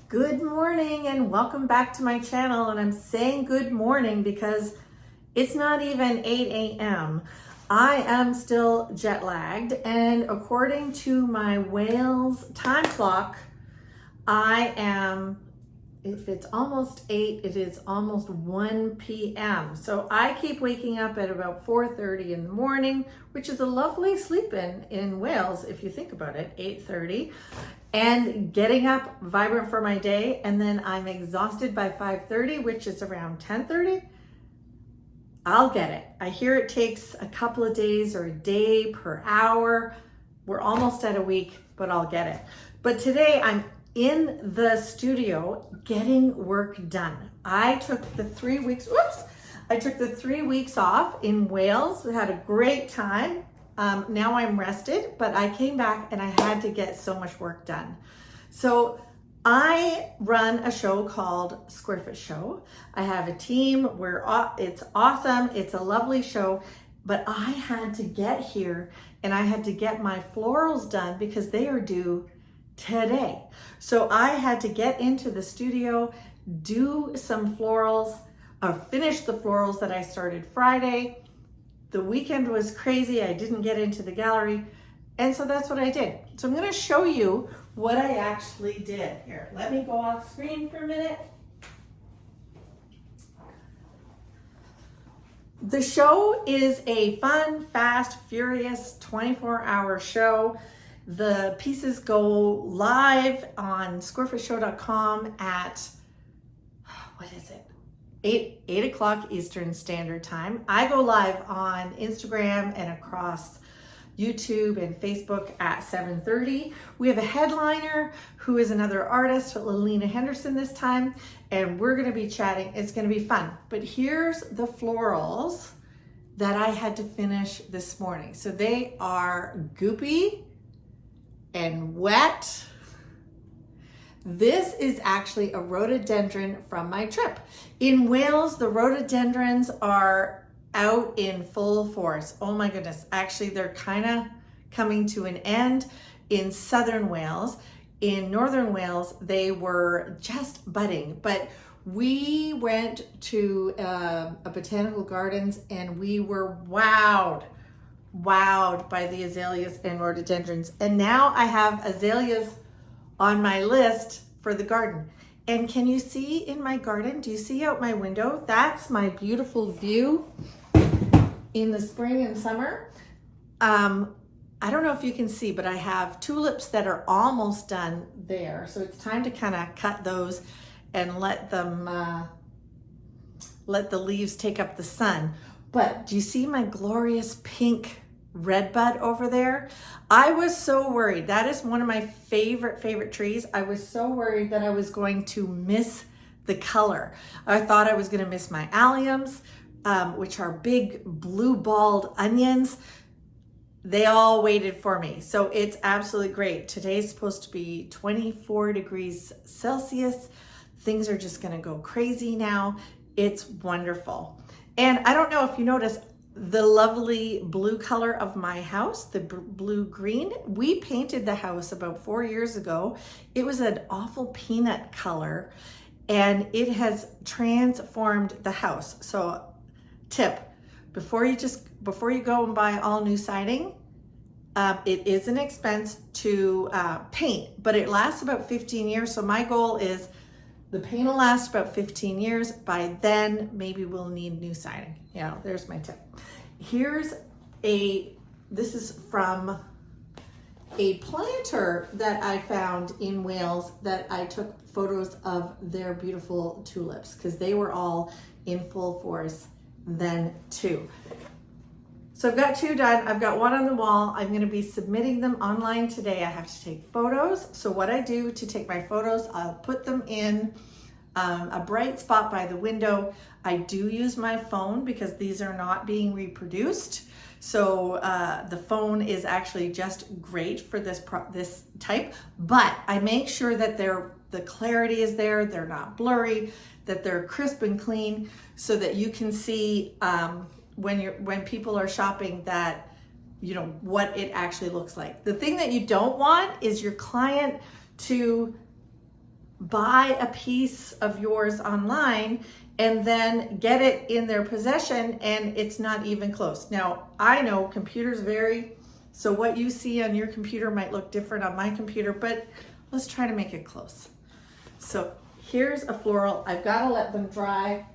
Good morning and welcome back to my channel. And I'm saying good morning because it's not even 8 a.m. I am still jet lagged, and according to my Wales time clock, if it's almost 8, it is almost 1 p.m. So I keep waking up at about 4:30 in the morning, which is a lovely sleep in Wales if you think about it, 8:30, and getting up vibrant for my day, and then I'm exhausted by 5:30, which is around 10:30. I'll get it. I hear it takes a couple of days or a day per hour. We're almost at a week, but I'll get it. But today I'm in the studio getting work done. I took the 3 weeks, I took the 3 weeks off in Wales. We had a great time. Now I'm rested, but I came back and I had to get so much work done. So I run a show called Square Foot Show. I have a team where it's awesome. It's a lovely show, but I had to get here and I had to get my florals done because they are due today. So I had to get into the studio, do some florals, finish the florals that I started Friday. The weekend was crazy. I didn't get into the gallery. And so that's what I did. So I'm going to show you what I actually did here. Let me go off screen for a minute. The show is a fun, fast, furious 24-hour show. The pieces go live on squarefootshow.com at, what is it? 8 o'clock Eastern Standard Time. I go live on Instagram and across YouTube and Facebook at 7:30. We have a headliner who is another artist, Lilina Henderson this time, and we're gonna be chatting. It's gonna be fun. But here's the florals that I had to finish this morning. So they are goopy and wet. This is actually a rhododendron from my trip. In Wales, the rhododendrons are out in full force. Oh my goodness. Actually, they're kind of coming to an end in southern Wales. In northern Wales, they were just budding, but we went to a botanical gardens and we were wowed by the azaleas and rhododendrons. And now I have azaleas on my list for the garden. And can you see in my garden? Do you see out my window? That's my beautiful view in the spring and summer. I don't know if you can see, but I have tulips that are almost done there. So it's time to kind of cut those and let the leaves take up the sun. But do you see my glorious pink redbud over there? I was so worried. That is one of my favorite trees. I was so worried that I was going to miss the color. I thought I was going to miss my alliums, which are big blue balled onions. They all waited for me. So it's absolutely great. Today's supposed to be 24 degrees Celsius. Things are just going to go crazy now. It's wonderful. And I don't know if you noticed the lovely blue color of my house, the blue green. We painted the house about 4 years ago. It was an awful peanut color and it has transformed the house. So tip, before you go and buy all new siding, it is an expense to paint, but it lasts about 15 years. So my goal is the paint will last about 15 years. By then, maybe we'll need new siding. Yeah, there's my tip. This is from a planter that I found in Wales that I took photos of their beautiful tulips because they were all in full force then too. So I've got 2 done. I've got 1 on the wall. I'm going to be submitting them online today. I have to take photos. So what I do to take my photos, I'll put them in a bright spot by the window. I do use my phone because these are not being reproduced. So the phone is actually just great for this type, but I make sure that the clarity is there, they're not blurry, that they're crisp and clean so that you can see when people are shopping that you know what it actually looks like. The thing that you don't want is your client to buy a piece of yours online and then get it in their possession and it's not even close. Now, I know computers vary, so what you see on your computer might look different on my computer, but let's try to make it close. So here's a floral. I've got to let them dry.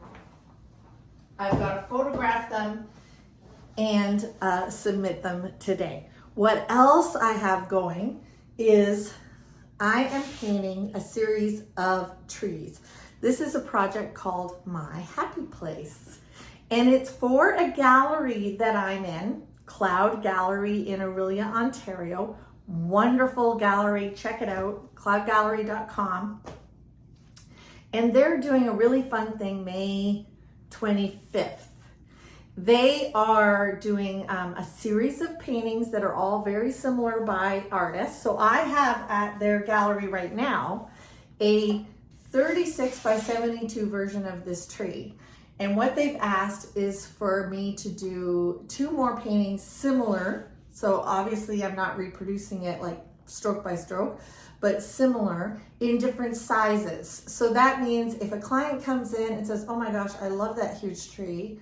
I've got to photograph them and submit them today. What else I have going is I am painting a series of trees. This is a project called My Happy Place, and it's for a gallery that I'm in, Cloud Gallery in Orillia, Ontario. Wonderful gallery, check it out, cloudgallery.com. And they're doing a really fun thing May 25th. They are doing a series of paintings that are all very similar by artists. So I have at their gallery right now a 36 by 72 version of this tree. And what they've asked is for me to do 2 more paintings similar. So obviously I'm not reproducing it like stroke by stroke, but similar in different sizes. So that means if a client comes in and says, oh my gosh, I love that huge tree,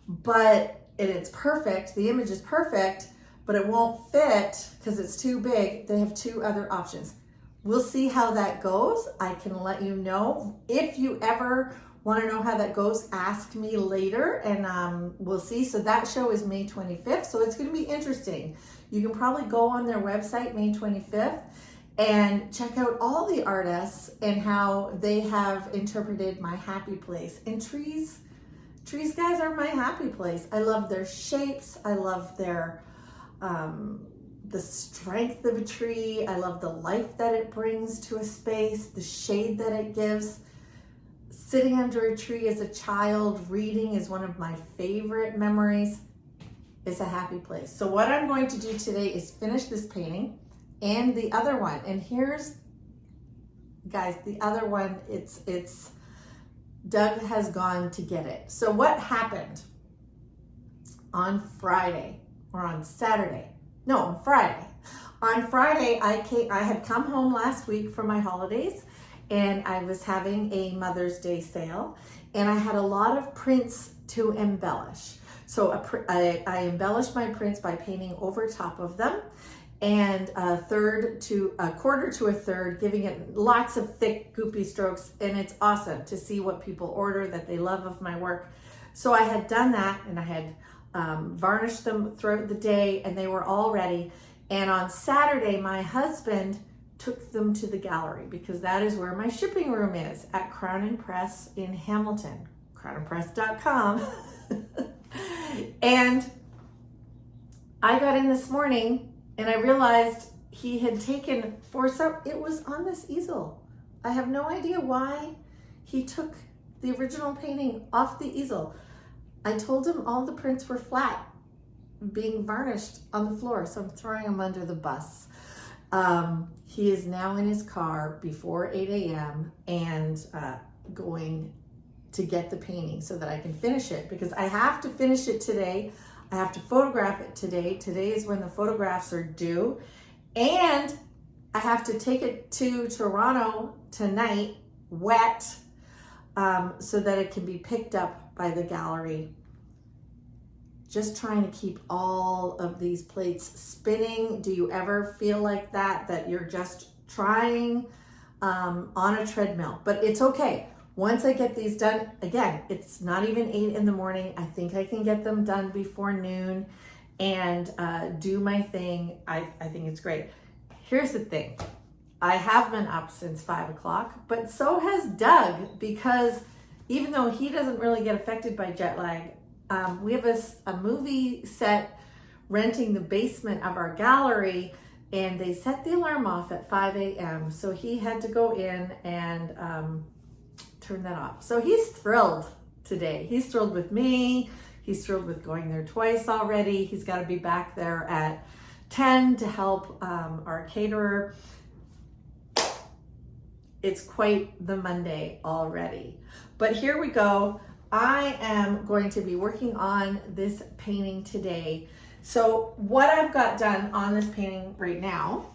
but it's perfect, the image is perfect, but it won't fit because it's too big, they have 2 other options. We'll see how that goes. I can let you know. If you ever want to know how that goes, ask me later and we'll see. So that show is May 25th, so it's going to be interesting. You can probably go on their website, May 25th, and check out all the artists and how they have interpreted My Happy Place. And trees guys are my happy place. I love their shapes. I love their the strength of a tree. I love the life that it brings to a space, the shade that it gives. Sitting under a tree as a child, reading is one of my favorite memories. It's a happy place. So what I'm going to do today is finish this painting and the other one. And here's, guys, the other one, it's Doug has gone to get it. So what happened on Friday or on Saturday? No, on Friday. On Friday, I had come home last week from my holidays and I was having a Mother's Day sale and I had a lot of prints to embellish. So I embellished my prints by painting over top of them and a quarter to a third, giving it lots of thick goopy strokes, and it's awesome to see what people order that they love of my work. So I had done that and I had varnished them throughout the day and they were all ready. And on Saturday, my husband took them to the gallery because that is where my shipping room is, at Crown and Press in Hamilton, crownandpress.com. And I got in this morning and I realized he had taken it was on this easel. I have no idea why he took the original painting off the easel. I told him all the prints were flat, being varnished on the floor, so I'm throwing him under the bus. He is now in his car before 8 a.m. and going to get the painting so that I can finish it, because I have to finish it today. I have to photograph it today. Today is when the photographs are due. And I have to take it to Toronto tonight, wet, so that it can be picked up by the gallery. Just trying to keep all of these plates spinning. Do you ever feel like that you're just trying on a treadmill? But it's okay. Once I get these done, again, it's not even 8 in the morning. I think I can get them done before noon and do my thing. I think it's great. Here's the thing. I have been up since 5 o'clock, but so has Doug, because even though he doesn't really get affected by jet lag, we have a movie set renting the basement of our gallery, and they set the alarm off at 5 a.m. So he had to go in and turn that off. So he's thrilled today. He's thrilled with me. He's thrilled with going there twice already. He's got to be back there at 10 to help our caterer. It's quite the Monday already. But here we go. I am going to be working on this painting today. So what I've got done on this painting right now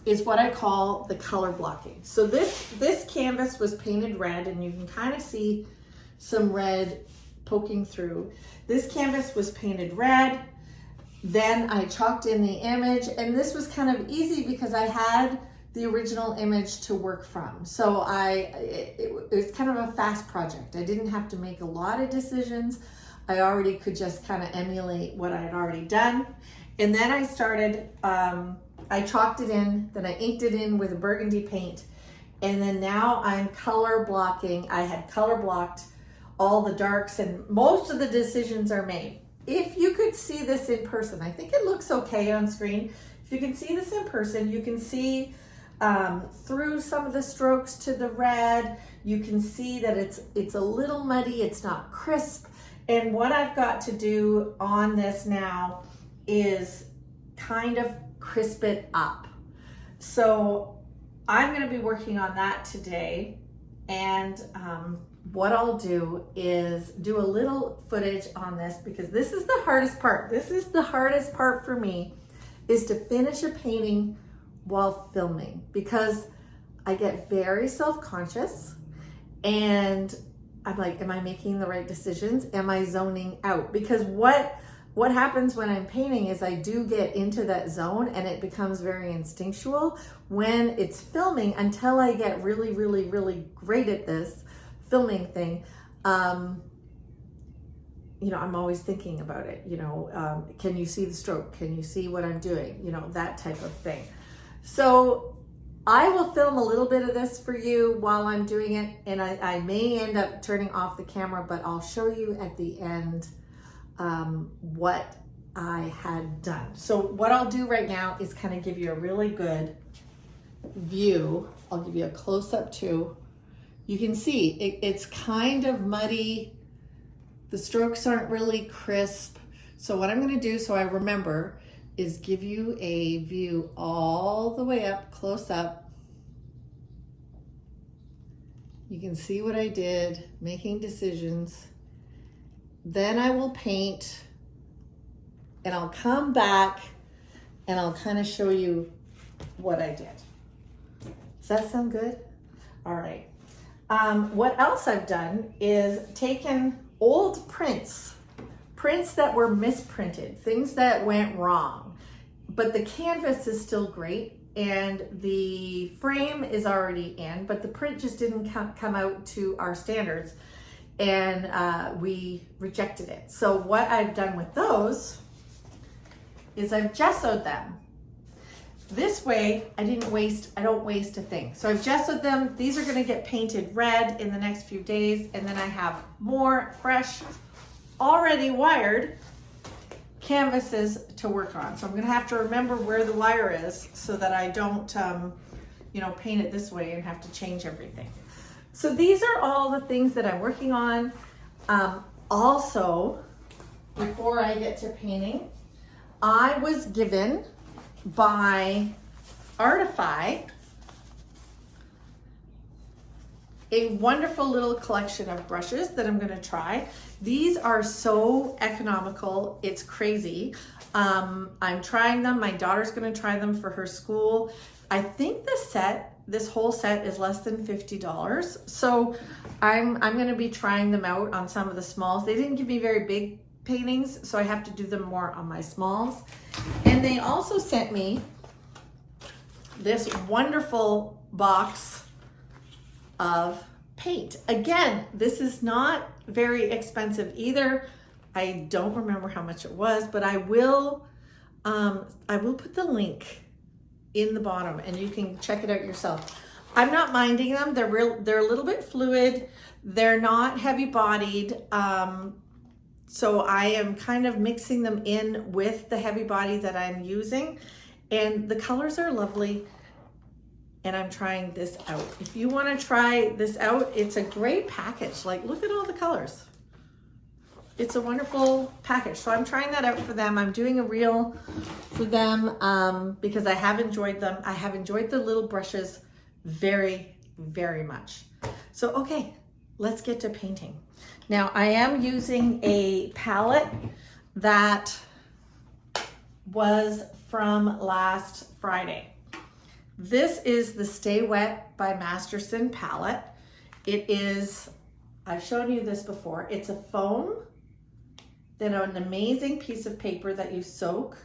is what I call the color blocking. So this canvas was painted red, and you can kind of see some red poking through. This canvas was painted red. Then I chalked in the image, and this was kind of easy because I had the original image to work from. So it was kind of a fast project. I didn't have to make a lot of decisions. I already could just kind of emulate what I had already done. And then I started, I chalked it in, then I inked it in with a burgundy paint. And then now I'm color blocking. I had color blocked all the darks, and most of the decisions are made. If you could see this in person, I think it looks okay on screen. If you can see this in person, you can see through some of the strokes to the red. You can see that it's a little muddy, it's not crisp. And what I've got to do on this now is kind of crisp it up. So I'm going to be working on that today. And what I'll do is do a little footage on this, because this is the hardest part. This is the hardest part for me, is to finish a painting while filming, because I get very self-conscious and I'm like, am I making the right decisions? Am I zoning out? Because what happens when I'm painting is I do get into that zone, and it becomes very instinctual when it's filming, until I get really, really, really great at this filming thing. You know, I'm always thinking about it, you know, can you see the stroke? Can you see what I'm doing? You know, that type of thing. So I will film a little bit of this for you while I'm doing it, and I may end up turning off the camera, but I'll show you at the end what I had done. So what I'll do right now is kind of give you a really good view. I'll give you a close-up too. You can see it's kind of muddy. The strokes aren't really crisp. So what I'm going to do, so I remember, is give you a view all the way up, close up. You can see what I did, making decisions. Then I will paint, and I'll come back and I'll kind of show you what I did. Does that sound good? All right. What else I've done is taken old prints that were misprinted, things that went wrong, but the canvas is still great and the frame is already in, but the print just didn't come out to our standards, and we rejected it. So what I've done with those is I've gessoed them. This way, I don't waste a thing. So I've gessoed them. These are gonna get painted red in the next few days, and then I have more fresh, already wired canvases to work on. So I'm gonna have to remember where the wire is so that I don't, you know, paint it this way and have to change everything. So these are all the things that I'm working on. Also, before I get to painting, I was given by Artify a wonderful little collection of brushes that I'm going to try. These are so economical, it's crazy. I'm trying them. My daughter's going to try them for her school. I think this whole set is less than $50. So I'm going to be trying them out on some of the smalls. They didn't give me very big paintings, so I have to do them more on my smalls. And they also sent me this wonderful box of paint. Again, this is not very expensive either. I don't remember how much it was, but I will put the link in the bottom and you can check it out yourself. I'm not minding them. They're a little bit fluid. They're not heavy bodied. So I am kind of mixing them in with the heavy body that I'm using, and the colors are lovely, and I'm trying this out. If you want to try this out, it's a great package. Like, look at all the colors. It's a wonderful package. So I'm trying that out for them. I'm doing a reel for them because I have enjoyed them. I have enjoyed the little brushes very, very much. So, okay, let's get to painting. Now, I am using a palette that was from last Friday. This is the Stay Wet by Masterson palette. It is, I've shown you this before, it's a foam, then an amazing piece of paper that you soak,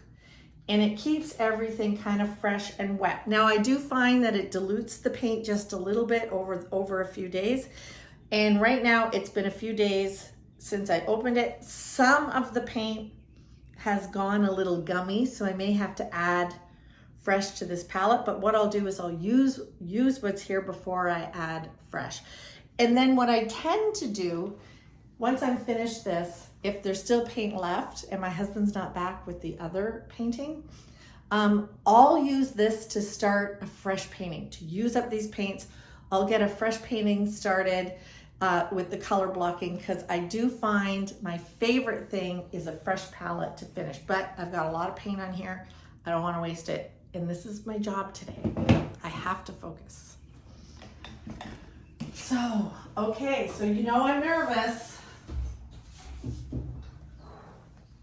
and it keeps everything kind of fresh and wet. Now I do find that it dilutes the paint just a little bit over a few days. And right now it's been a few days since I opened it. Some of the paint has gone a little gummy, so I may have to add fresh to this palette, but what I'll do is I'll use what's here before I add fresh. And then what I tend to do, once I'm finished this, if there's still paint left and my husband's not back with the other painting, I'll use this to start a fresh painting, to use up these paints. I'll get a fresh painting started with the color blocking, because I do find my favorite thing is a fresh palette to finish, but I've got a lot of paint on here. I don't want to waste it. And this is my job today. I have to focus. So, okay, so you know I'm nervous.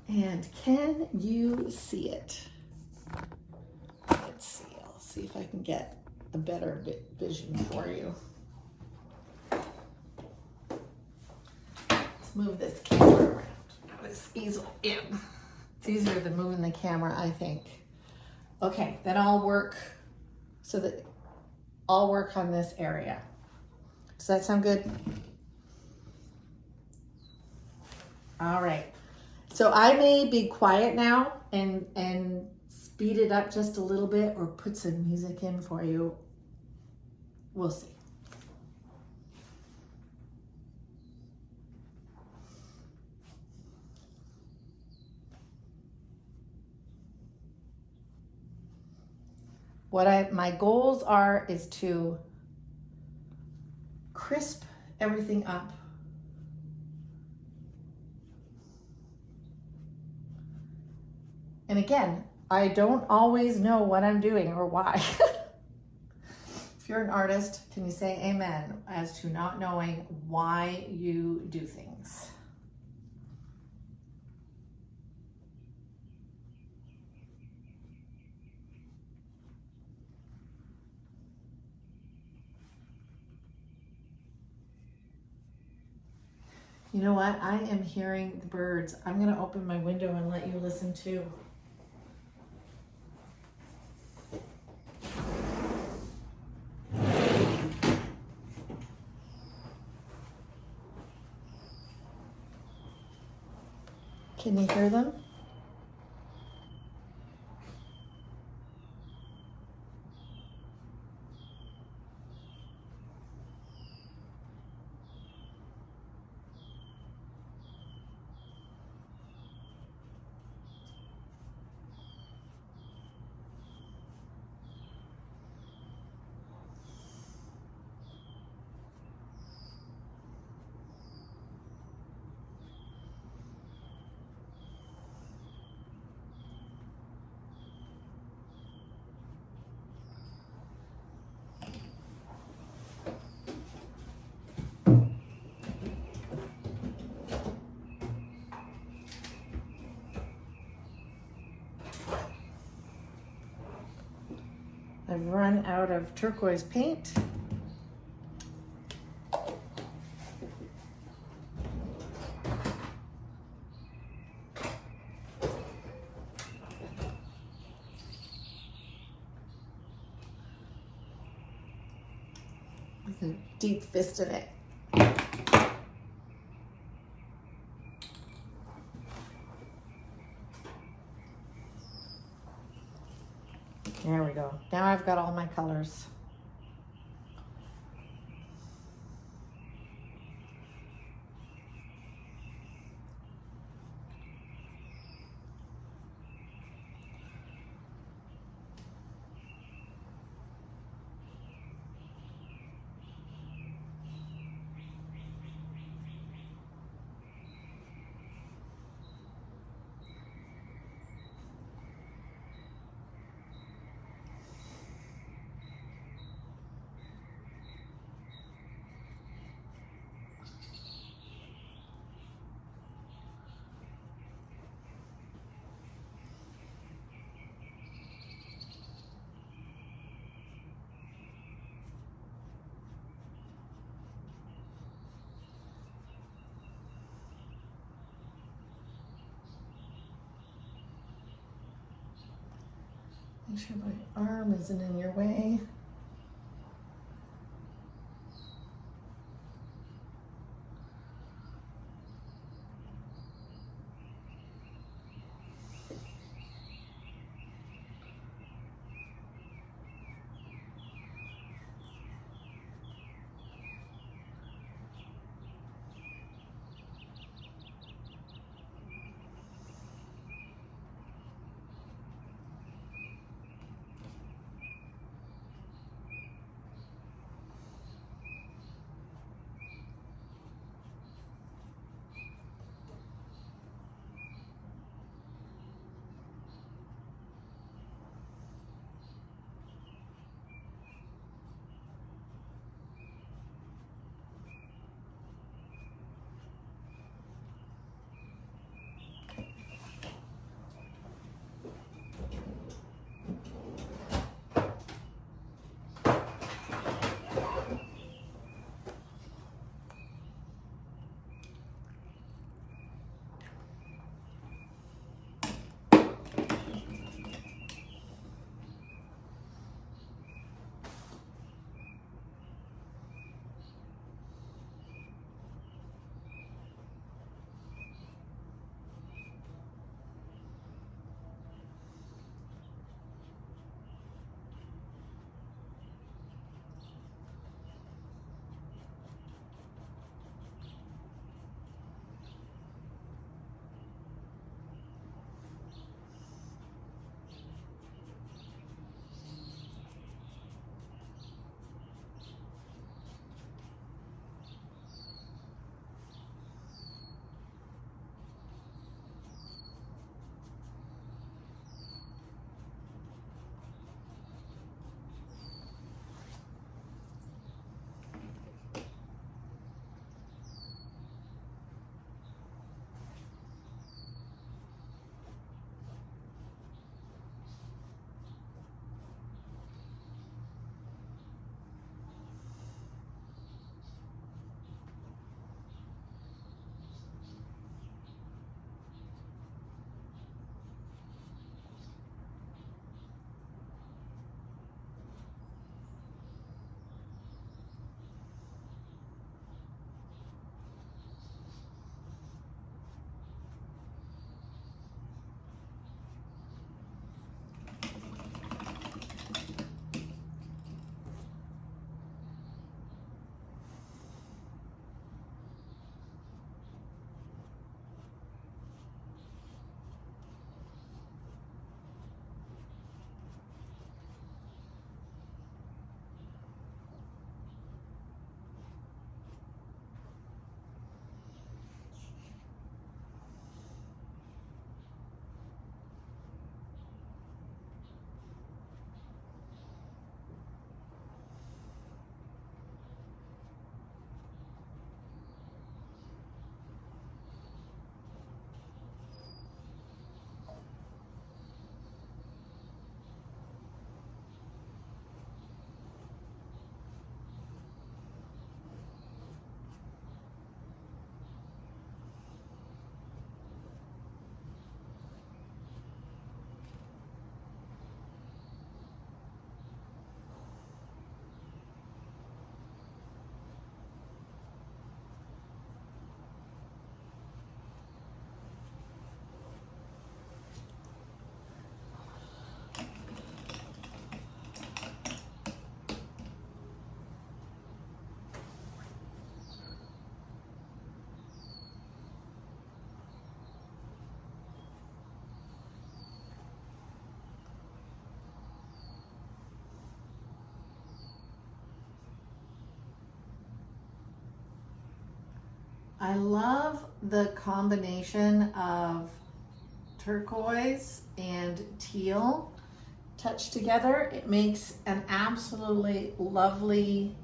And can you see it? Let's see, I'll see if I can get a better vision for you. Let's move this camera around, this easel in. It's easier than moving the camera, I think. Okay, then I'll work so that I'll work on this area. Does that sound good? All right. So I may be quiet now and speed it up just a little bit or put some music in for you. We'll see. What my goals are is to crisp everything up. And again, I don't always know what I'm doing or why. If you're an artist, can you say amen as to not knowing why you do things? You know what? I am hearing the birds. I'm going to open my window and let you listen too. Can you hear them? I've run out of turquoise paint. With a deep fist in it. There we go. Now I've got all my colors. Make sure my arm isn't in your way. I love the combination of turquoise and teal touched together. It makes an absolutely lovely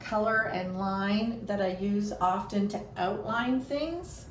color and line that I use often to outline things.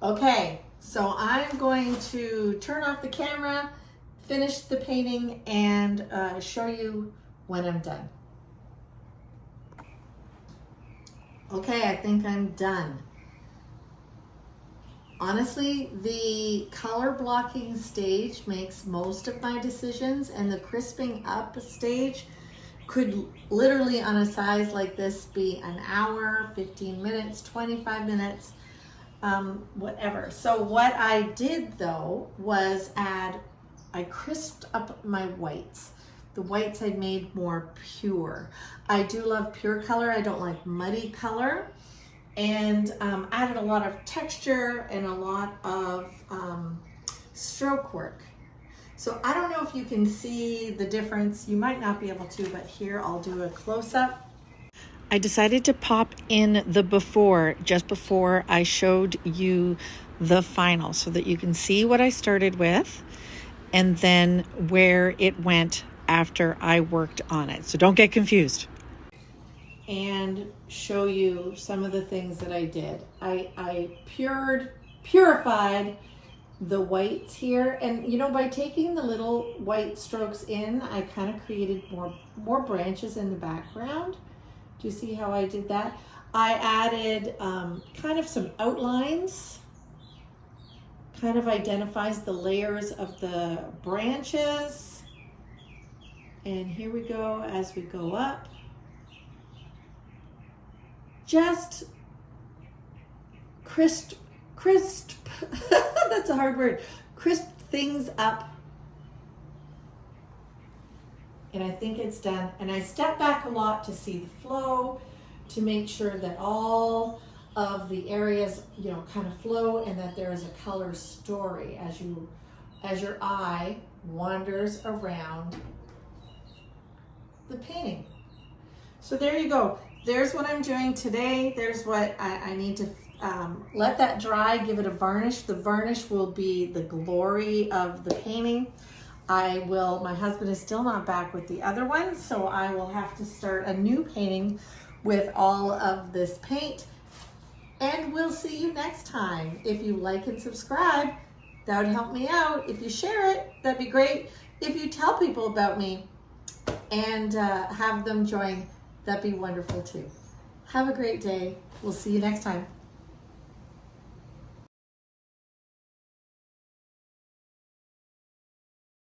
Okay, so I'm going to turn off the camera, finish the painting, and show you when I'm done. Okay, I think I'm done. Honestly, the color blocking stage makes most of my decisions, and the crisping up stage could literally on a size like this be an hour, 15 minutes, 25 minutes, whatever. So what I did though was I crisped up my whites. The whites I made more pure. I do love pure color. I don't like muddy color. And added a lot of texture and a lot of stroke work. So I don't know if you can see the difference. You might not be able to, but here I'll do a close-up. I decided to pop in the before, just before I showed you the final, so that you can see what I started with and then where it went after I worked on it. So don't get confused. And show you some of the things that I did. I purified the whites here, and you know, by taking the little white strokes in, I kind of created more branches in the background. Do you see how I did that? I added kind of some outlines, kind of identifies the layers of the branches. And here we go as we go up. Just crisp, that's a hard word, crisp things up. And I think it's done. And I step back a lot to see the flow, to make sure that all of the areas, you know, kind of flow, and that there is a color story as your eye wanders around the painting. So there you go. There's what I'm doing today. There's what I need to let that dry, give it a varnish. The varnish will be the glory of the painting. My husband is still not back with the other one, so I will have to start a new painting with all of this paint. And we'll see you next time. If you like and subscribe, that would help me out. If you share it, that'd be great. If you tell people about me and have them join, that'd be wonderful too. Have a great day. We'll see you next time.